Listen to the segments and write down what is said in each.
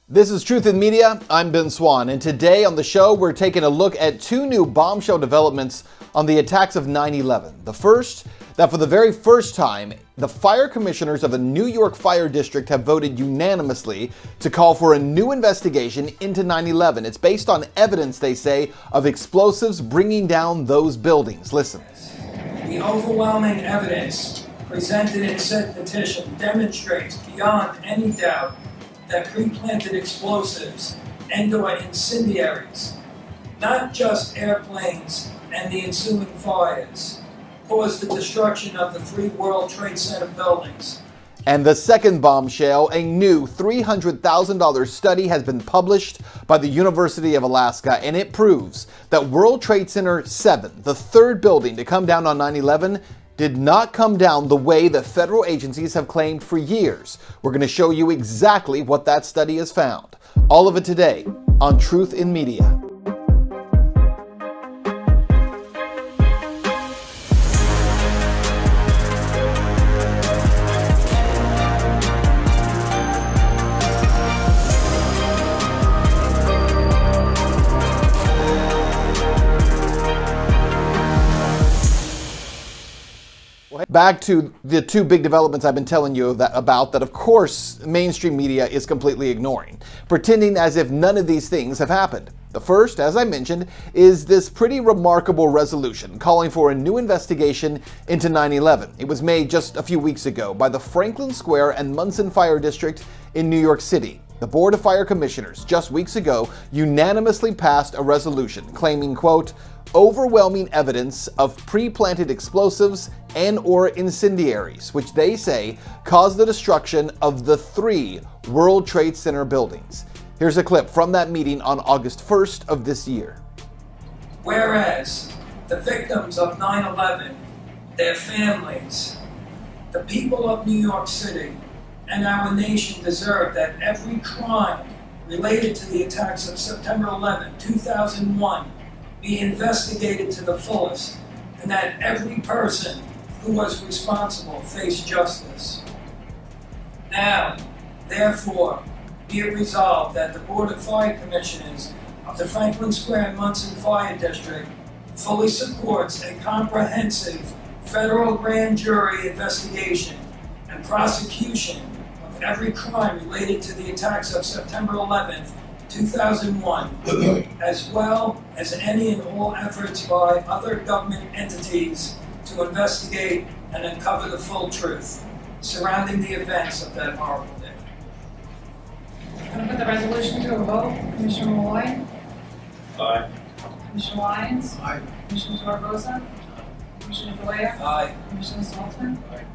This is Truth in Media. I'm Ben Swan, and today on the show we're taking a look at two new bombshell developments on the attacks of 9/11. The first, that for the very first time, the fire commissioners of the New York Fire District have voted unanimously to call for a new investigation into 9/11. It's based on evidence, they say, of explosives bringing down those buildings. Listen. The overwhelming evidence presented in said petition demonstrates beyond any doubt that pre-planted explosives and/or incendiaries, not just airplanes and the ensuing fires, caused the destruction of the 3 World Trade Center buildings. And the second bombshell, a new $300,000 study has been published by the University of Alaska, and it proves that World Trade Center 7, the third building to come down on 9/11, did not come down the way that federal agencies have claimed for years. We're going to show you exactly what that study has found. All of it today on Truth in Media. Back to the two big developments I've been telling you about that, of course, mainstream media is completely ignoring, pretending as if none of these things have happened. The first, as I mentioned, is this pretty remarkable resolution calling for a new investigation into 9/11. It was made just a few weeks ago by the Franklin Square and Munson Fire District in New York City. The Board of Fire Commissioners just weeks ago unanimously passed a resolution claiming, quote, overwhelming evidence of pre-planted explosives and/or incendiaries, which they say caused the destruction of the 3 World Trade Center buildings. Here's a clip from that meeting on August 1st of this year. Whereas the victims of 9/11, their families, the people of New York City, and our nation deserve that every crime related to the attacks of September 11, 2001 be investigated to the fullest, and that every person who was responsible face justice. Now, therefore, be it resolved that the Board of Fire Commissioners of the Franklin Square and Munson Fire District fully supports a comprehensive federal grand jury investigation and prosecution of every crime related to the attacks of September 11th, 2001, as well as any and all efforts by other government entities to investigate and uncover the full truth surrounding the events of that horrible day. I'm going to put the resolution to a vote. Commissioner Malloy? Aye. Commissioner Lyons? Aye. Commissioner Zaragoza? Commissioner Blair? Aye. Commissioner Saltzman? Aye.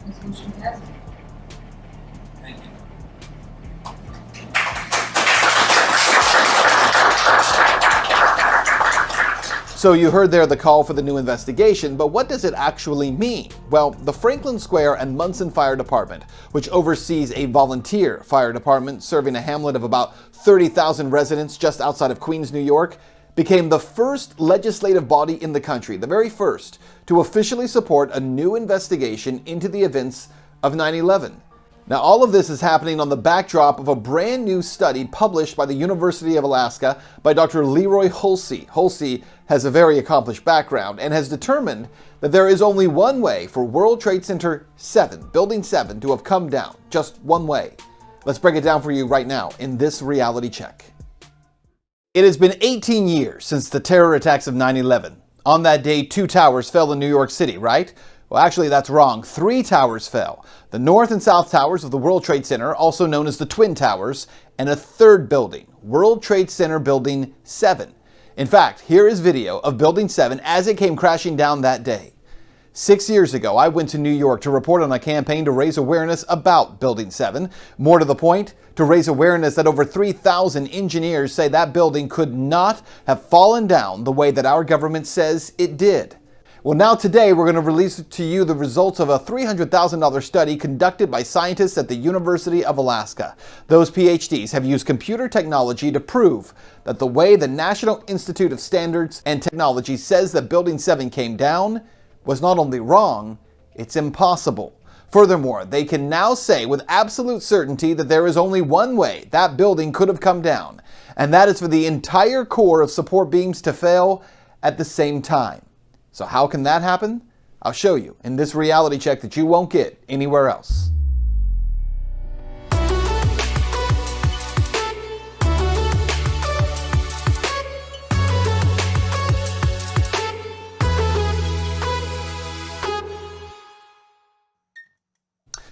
Resolution passes. Thank you. So you heard there the call for the new investigation, but what does it actually mean? Well, the Franklin Square and Munson Fire Department, which oversees a volunteer fire department serving a hamlet of about 30,000 residents just outside of Queens, New York, became the first legislative body in the country, the very first, to officially support a new investigation into the events of 9/11. Now, all of this is happening on the backdrop of a brand new study published by the University of Alaska by Dr. Leroy Hulsey. Hulsey has a very accomplished background and has determined that there is only one way for World Trade Center 7, Building 7, to have come down. Just one way. Let's break it down for you right now in this reality check. It has been 18 years since the terror attacks of 9/11. On that day, 2 towers fell in New York City, right? Well, actually, that's wrong. 3 towers fell. The North and South Towers of the World Trade Center, also known as the Twin Towers, and a third building, World Trade Center Building 7. In fact, here is video of Building 7 as it came crashing down that day. 6 years ago, I went to New York to report on a campaign to raise awareness about Building 7. More to the point, to raise awareness that over 3,000 engineers say that building could not have fallen down the way that our government says it did. Well, now today we're going to release to you the results of a $300,000 study conducted by scientists at the University of Alaska. Those PhDs have used computer technology to prove that the way the National Institute of Standards and Technology says that Building 7 came down was not only wrong, it's impossible. Furthermore, they can now say with absolute certainty that there is only one way that building could have come down, and that is for the entire core of support beams to fail at the same time. So how can that happen? I'll show you in this reality check that you won't get anywhere else.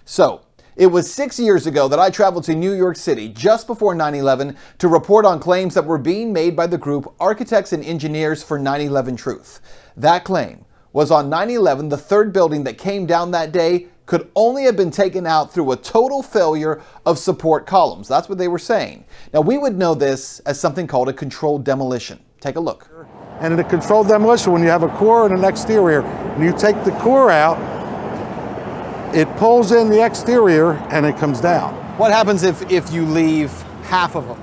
So, it was 6 years ago that I traveled to New York City just before 9/11 to report on claims that were being made by the group Architects and Engineers for 9/11 Truth. That claim was on 9/11, the third building that came down that day could only have been taken out through a total failure of support columns. That's what they were saying. Now, we would know this as something called a controlled demolition. Take a look. And in a controlled demolition, when you have a core and an exterior, and you take the core out, it pulls in the exterior and it comes down. What happens if you leave half of them?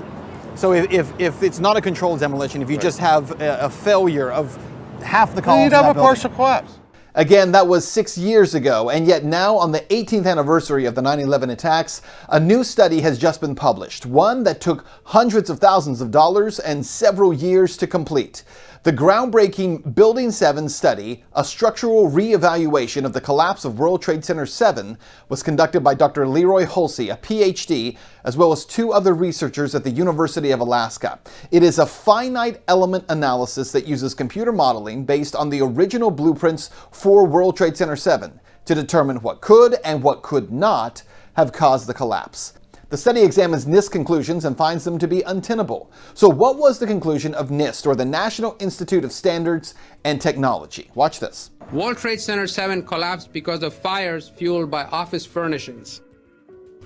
So if it's not a controlled demolition, if you just have a failure of half the columns, You'd have a partial collapse. Again, that was 6 years ago, and yet now on the 18th anniversary of the 9/11 attacks, a new study has just been published, one that took hundreds of thousands of dollars and several years to complete. The groundbreaking Building 7 study, a structural reevaluation of the collapse of World Trade Center 7, was conducted by Dr. Leroy Hulsey, a PhD, as well as two other researchers at the University of Alaska. It is a finite element analysis that uses computer modeling based on the original blueprints for World Trade Center 7 to determine what could and what could not have caused the collapse. The study examines NIST conclusions and finds them to be untenable. So what was the conclusion of NIST, or the National Institute of Standards and Technology? Watch this. World Trade Center 7 collapsed because of fires fueled by office furnishings.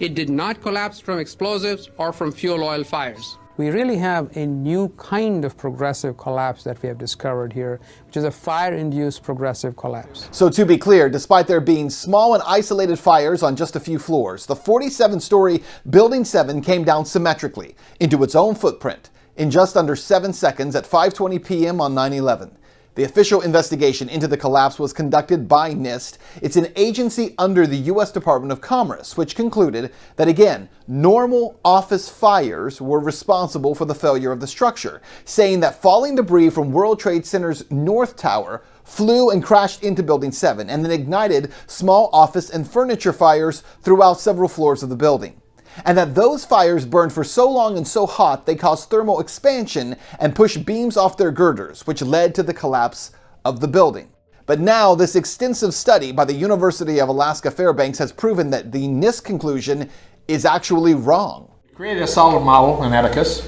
It did not collapse from explosives or from fuel oil fires. We really have a new kind of progressive collapse that we have discovered here, which is a fire-induced progressive collapse. So to be clear, despite there being small and isolated fires on just a few floors, the 47-story Building 7 came down symmetrically into its own footprint in just under 7 seconds at 5:20 p.m. on 9/11. The official investigation into the collapse was conducted by NIST. It's an agency under the U.S. Department of Commerce, which concluded that, again, normal office fires were responsible for the failure of the structure, saying that falling debris from World Trade Center's North Tower flew and crashed into Building 7 and then ignited small office and furniture fires throughout several floors of the building. And that those fires burned for so long and so hot they caused thermal expansion and pushed beams off their girders, which led to the collapse of the building. But now this extensive study by the University of Alaska Fairbanks has proven that the NIST conclusion is actually wrong. Created a solid model, an abacus,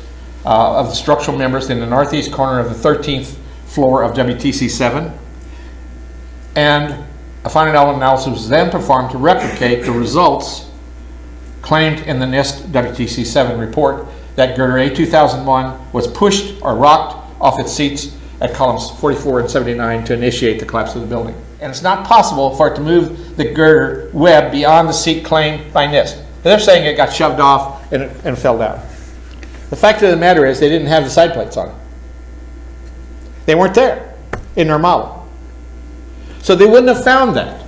of the structural members in the northeast corner of the 13th floor of WTC 7. And a finite element analysis was then performed to replicate the results claimed in the NIST WTC 7 report that girder A2001 was pushed or rocked off its seats at columns 44 and 79 to initiate the collapse of the building. And it's not possible for it to move the girder web beyond the seat claimed by NIST. They're saying it got shoved off and fell down. The fact of the matter is they didn't have the side plates on it. They weren't there in their model. So they wouldn't have found that.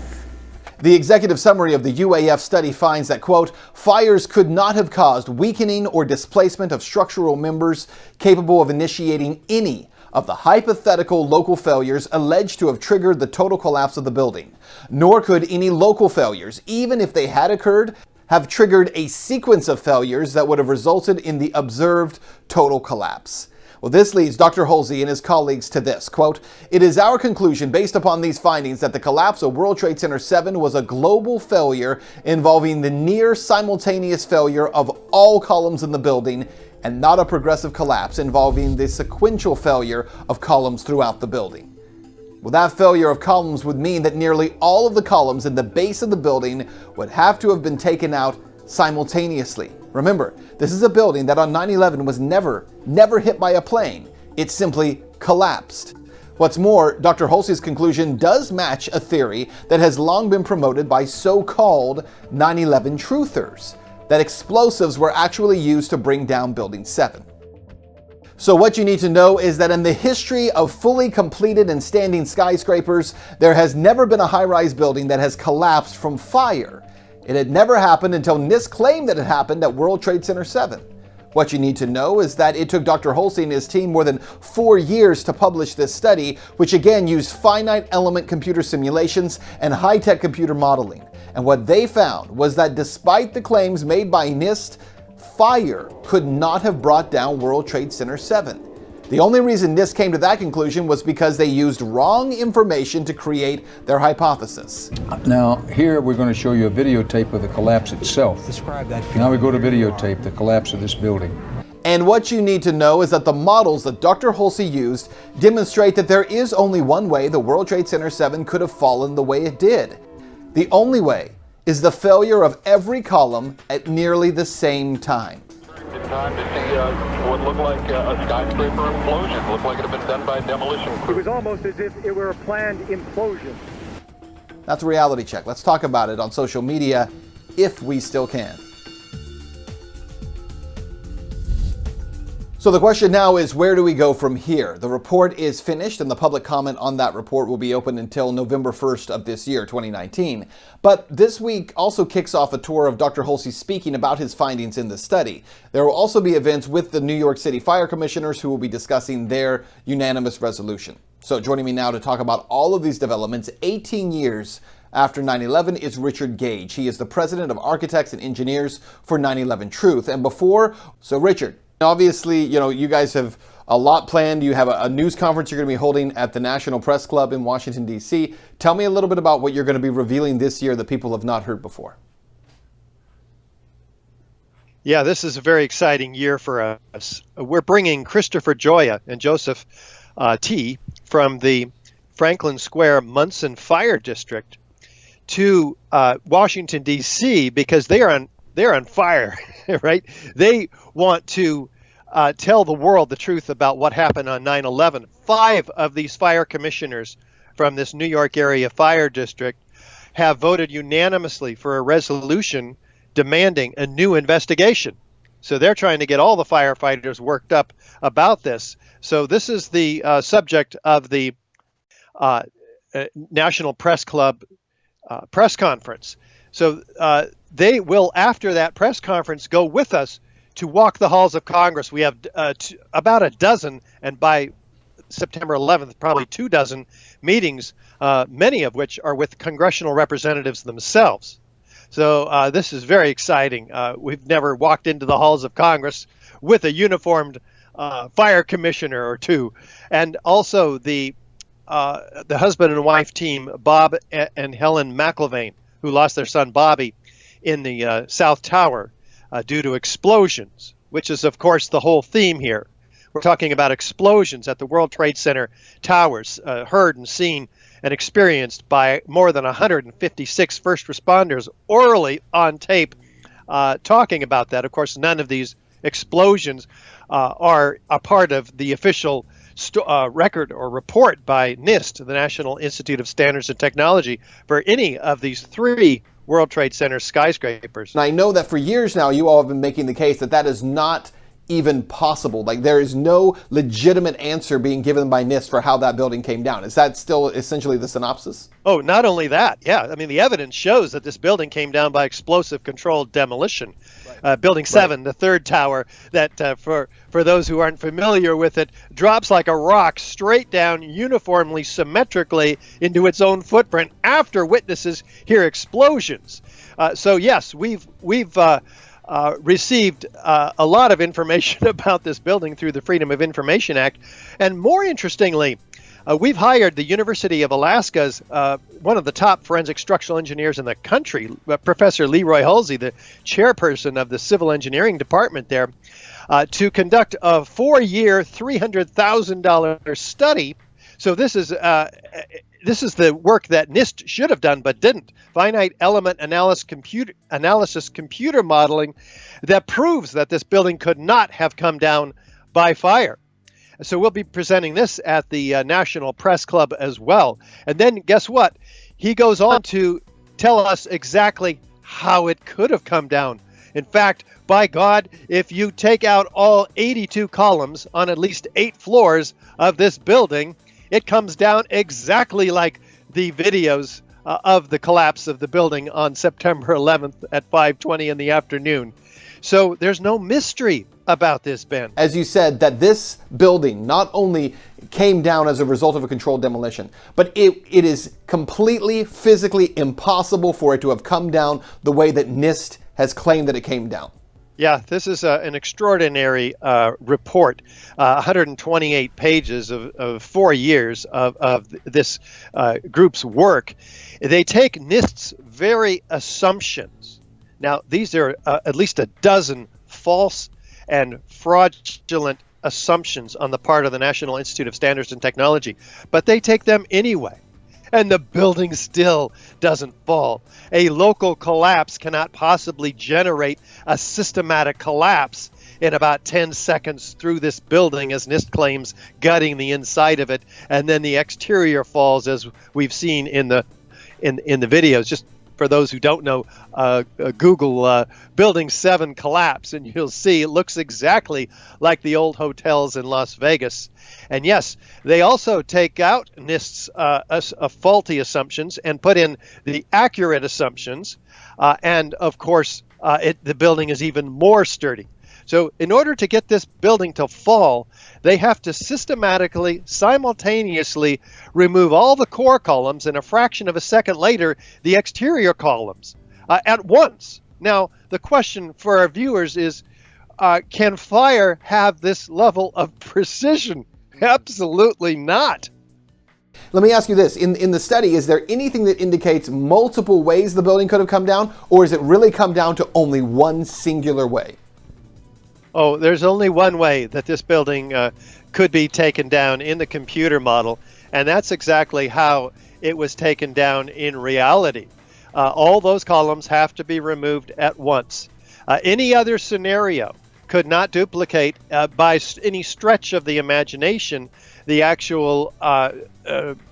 The executive summary of the UAF study finds that, quote, fires could not have caused weakening or displacement of structural members capable of initiating any of the hypothetical local failures alleged to have triggered the total collapse of the building. Nor could any local failures, even if they had occurred, have triggered a sequence of failures that would have resulted in the observed total collapse. Well, this leads Dr. Hulsey and his colleagues to this, quote, it is our conclusion based upon these findings that the collapse of World Trade Center 7 was a global failure involving the near simultaneous failure of all columns in the building and not a progressive collapse involving the sequential failure of columns throughout the building. Well, that failure of columns would mean that nearly all of the columns in the base of the building would have to have been taken out simultaneously. Remember, this is a building that on 9/11 was never hit by a plane. It simply collapsed. What's more, Dr. Hulsey's conclusion does match a theory that has long been promoted by so-called 9/11 truthers, that explosives were actually used to bring down Building 7. So what you need to know is that in the history of fully completed and standing skyscrapers, there has never been a high-rise building that has collapsed from fire. It had never happened until NIST claimed that it happened at World Trade Center 7. What you need to know is that it took Dr. Holsey and his team more than 4 years to publish this study, which again used finite element computer simulations and high-tech computer modeling. And what they found was that despite the claims made by NIST, fire could not have brought down World Trade Center 7. The only reason NIST came to that conclusion was because they used wrong information to create their hypothesis. Now, here we're going to show you a videotape of the collapse itself. Describe that. Now we go to videotape, the collapse of this building. And what you need to know is that the models that Dr. Holsey used demonstrate that there is only one way the World Trade Center 7 could have fallen the way it did. The only way is the failure of every column at nearly the same time. In time to see what looked like a skyscraper implosion. Looked like it had been done by a demolition crew. It was almost as if it were a planned implosion. That's a reality check. Let's talk about it on social media, if we still can. So the question now is, where do we go from here? The report is finished and the public comment on that report will be open until November 1st of this year, 2019. But this week also kicks off a tour of Dr. Holsey speaking about his findings in the study. There will also be events with the New York City Fire Commissioners who will be discussing their unanimous resolution. So joining me now to talk about all of these developments 18 years after 9/11 is Richard Gage. He is the president of Architects and Engineers for 9/11 Truth. And Richard, obviously, you guys have a lot planned. You have a news conference you're going to be holding at the National Press Club in Washington, D.C. Tell me a little bit about what you're going to be revealing this year that people have not heard before. Yeah, this is a very exciting year for us. We're bringing Christopher Gioia and Joseph T. from the Franklin Square Munson Fire District to Washington, D.C. because they're on fire, right? They want to tell the world the truth about what happened on 9/11. 5 of these fire commissioners from this New York area fire district have voted unanimously for a resolution demanding a new investigation. So they're trying to get all the firefighters worked up about this. So this is the subject of the National Press Club press conference. So they will, after that press conference, go with us to walk the halls of Congress. We have about a dozen, and by September 11th, probably 24 meetings, many of which are with congressional representatives themselves. So this is very exciting. We've never walked into the halls of Congress with a uniformed fire commissioner or two. And also the husband and wife team, Bob and Helen McIlvaine, who lost their son Bobby in the South Tower due to explosions, which is, of course, the whole theme here. We're talking about explosions at the World Trade Center towers, heard and seen and experienced by more than 156 first responders orally on tape talking about that. Of course, none of these explosions are a part of the official record or report by NIST, the National Institute of Standards and Technology, for any of these 3 World Trade Center skyscrapers. And I know that for years now you all have been making the case that that is not even possible. Like, there is no legitimate answer being given by NIST for how that building came down. Is that still essentially the synopsis? Oh, not only that. Yeah, I mean, the evidence shows that this building came down by explosive controlled demolition. Right. Building 7, the 3rd tower, that for those who aren't familiar with it, drops like a rock straight down uniformly, symmetrically into its own footprint after witnesses hear explosions. So yes, we've received a lot of information about this building through the Freedom of Information Act. And more interestingly, we've hired the University of Alaska's one of the top forensic structural engineers in the country, Professor Leroy Halsey, the chairperson of the civil engineering department there, to conduct a 4-year, $300,000 study. So this is the work that NIST should have done but didn't. Finite element analysis computer modeling that proves that this building could not have come down by fire. So we'll be presenting this at the National Press Club as well. And then guess what? He goes on to tell us exactly how it could have come down In fact, by God, if you take out all 82 columns on at least 8 floors of this building, it comes down exactly like the videos of the collapse of the building on September 11th at 5:20 in the afternoon. So there's no mystery about this, Ben. As you said, that this building not only came down as a result of a controlled demolition, but it is completely physically impossible for it to have come down the way that NIST has claimed that it came down. Yeah, this is an extraordinary report, 128 pages of 4 years of this group's work. They take NIST's very assumptions. Now, these are at least a dozen false and fraudulent assumptions on the part of the National Institute of Standards and Technology, but they take them anyway. And the building still doesn't fall. A local collapse cannot possibly generate a systematic collapse in about 10 seconds through this building, as NIST claims, gutting the inside of it, and then the exterior falls, as we've seen in the videos. Just for those who don't know, Google Building 7 collapse, and you'll see it looks exactly like the old hotels in Las Vegas. And yes, they also take out NIST's faulty assumptions and put in the accurate assumptions. And of course, the building is even more sturdy. So in order to get this building to fall, they have to systematically, simultaneously remove all the core columns, and a fraction of a second later, the exterior columns at once. Now, the question for our viewers is, can fire have this level of precision? Absolutely not. Let me ask you this. In the study, is there anything that indicates multiple ways the building could have come down, or is it really come down to only one singular way? Oh, there's only one way that this building could be taken down in the computer model, and that's exactly how it was taken down in reality. All those columns have to be removed at once. Any other scenario could not duplicate by any stretch of the imagination the actual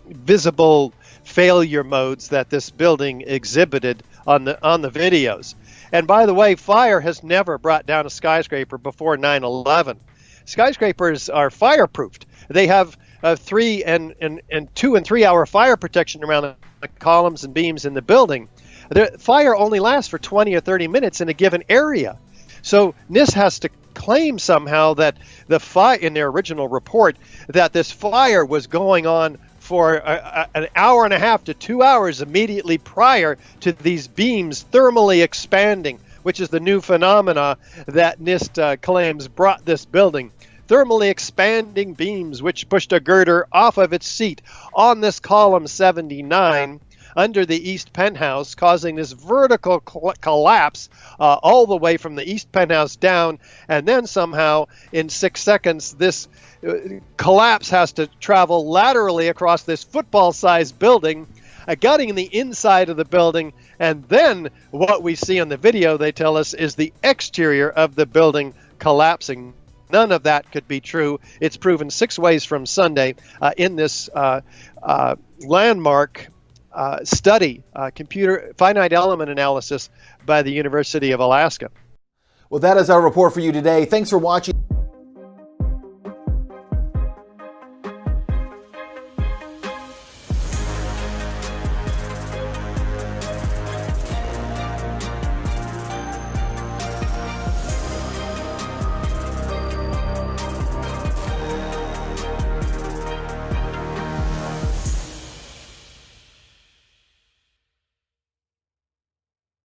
visible failure modes that this building exhibited on the videos. And by the way, fire has never brought down a skyscraper before 9/11. Skyscrapers are fireproofed. They have 2 and 3 hour fire protection around the columns and beams in the building. The fire only lasts for 20 or 30 minutes in a given area. So NIST has to claim somehow that the fire, in their original report, that this fire was going on for an hour and a half to 2 hours immediately prior to these beams thermally expanding, which is the new phenomena that NIST claims brought this building. Thermally expanding beams which pushed a girder off of its seat on this column 79 under the east penthouse, causing this vertical collapse all the way from the east penthouse down, and then somehow in 6 seconds this collapse has to travel laterally across this football-sized building, gutting the inside of the building, and then what we see on the video, they tell us, is the exterior of the building collapsing. None of that could be true. It's proven 6 ways from Sunday in this landmark study, computer finite element analysis by the University of Alaska. Well, that is our report for you today. Thanks for watching.